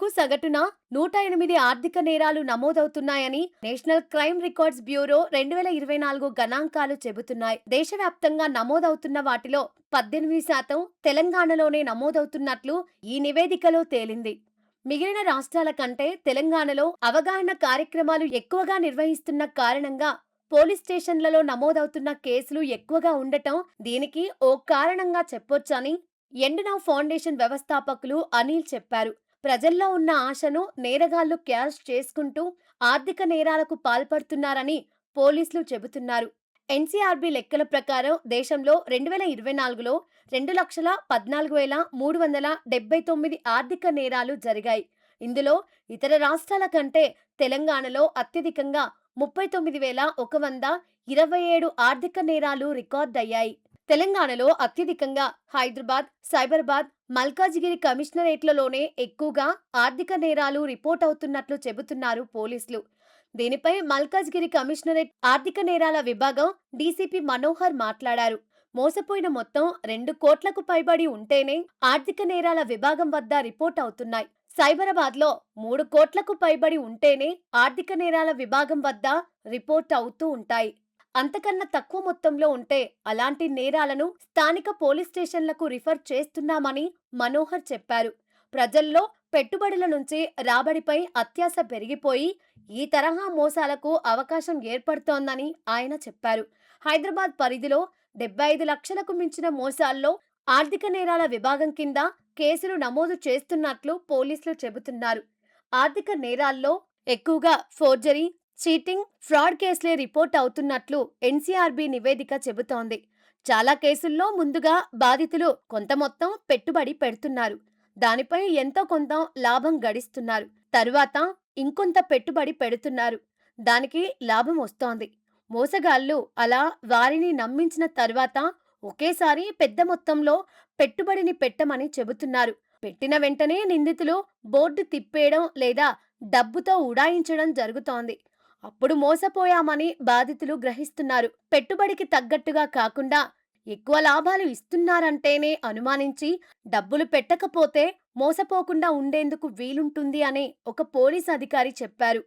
రోజుకు సగటున 108 ఆర్థిక నేరాలు నమోదవుతున్నాయని నేషనల్ క్రైమ్ రికార్డ్స్ బ్యూరో 2024 గణాంకాలు చెబుతున్నాయి. దేశవ్యాప్తంగా నమోదవుతున్న వాటిలో 18% తెలంగాణలోనే నమోదవుతున్నట్లు ఈ నివేదికలో తేలింది. మిగిలిన రాష్ట్రాల కంటే తెలంగాణలో అవగాహన కార్యక్రమాలు ఎక్కువగా నిర్వహిస్తున్న కారణంగా పోలీస్ స్టేషన్లలో నమోదవుతున్న కేసులు ఎక్కువగా ఉండటం దీనికి ఓ కారణంగా చెప్పొచ్చని ఎండ్ నౌ ఫౌండేషన్ వ్యవస్థాపకులు అనిల్ చెప్పారు. ప్రజల్లో ఉన్న ఆశను నేరగాళ్లు క్యాష్ చేసుకుంటూ ఆర్థిక నేరాలకు పాల్పడుతున్నారని పోలీసులు చెబుతున్నారు. ఎన్సీఆర్బీ లెక్కల ప్రకారం దేశంలో 2024లో 2,14,379 ఆర్థిక నేరాలు జరిగాయి. ఇందులో ఇతర రాష్ట్రాల కంటే తెలంగాణలో అత్యధికంగా 39,127 ఆర్థిక నేరాలు రికార్డయ్యాయి. తెలంగాణలో అత్యధికంగా హైదరాబాద్, సైబరాబాద్, మల్కాజిగిరి కమిషనరేట్లలోనే ఎక్కువగా ఆర్థిక నేరాలు రిపోర్ట్ అవుతున్నట్లు చెబుతున్నారు పోలీసులు. దీనిపై మల్కాజ్గిరి కమిషనరేట్ ఆర్థిక నేరాల విభాగం డీసీపీ మనోహర్ మాట్లాడారు. మోసపోయిన మొత్తం 2 కోట్లకు పైబడి ఉంటేనే ఆర్థిక నేరాల విభాగం వద్ద రిపోర్ట్ అవుతున్నాయి. సైబరాబాద్ లో 3 కోట్లకు పైబడి ఉంటేనే ఆర్థిక నేరాల విభాగం వద్ద రిపోర్ట్ అవుతూ ఉంటాయి. అంతకన్నా తక్కువ మొత్తంలో ఉంటే అలాంటి నేరాలను స్థానిక పోలీస్ స్టేషన్లకు రిఫర్ చేస్తున్నామని మనోహర్ చెప్పారు. ప్రజల్లో పెట్టుబడుల నుంచి రాబడిపై అత్యాశ పెరిగిపోయి ఈ తరహా మోసాలకు అవకాశం ఏర్పడుతోందని ఆయన చెప్పారు. హైదరాబాద్ పరిధిలో 75 లక్షలకు మించిన మోసాల్లో ఆర్థిక నేరాల విభాగం కింద కేసులు నమోదు చేస్తున్నట్లు పోలీసులు చెబుతున్నారు. ఆర్థిక నేరాల్లో ఎక్కువగా ఫోర్జరీ, చీటింగ్, ఫ్రాడ్ కేసులే రిపోర్ట్ అవుతున్నట్లు ఎన్సీఆర్బీ నివేదిక చెబుతోంది. చాలా కేసుల్లో ముందుగా బాధితులు కొంత మొత్తం పెట్టుబడి పెడుతున్నారు. దానిపై ఎంతో కొంత లాభం గడిస్తున్నారు. తరువాత ఇంకొంత పెట్టుబడి పెడుతున్నారు. దానికి లాభం వస్తోంది. మోసగాళ్లు అలా వారిని నమ్మించిన తర్వాత ఒకేసారి పెద్ద మొత్తంలో పెట్టుబడిని పెట్టమని చెబుతున్నారు. పెట్టిన వెంటనే నిందితులు బోర్డు తిప్పేయడం లేదా డబ్బుతో ఉడాయించడం జరుగుతోంది. అప్పుడు మోసపోయామని బాధితులు గ్రహిస్తున్నారు. పెట్టుబడికి తగ్గట్టుగా కాకుండా ఎక్కువ లాభాలు ఇస్తున్నారంటేనే అనుమానించి డబ్బులు పెట్టకపోతే మోసపోకుండా ఉండేందుకు వీలుంటుంది అని ఒక పోలీస్ అధికారి చెప్పారు.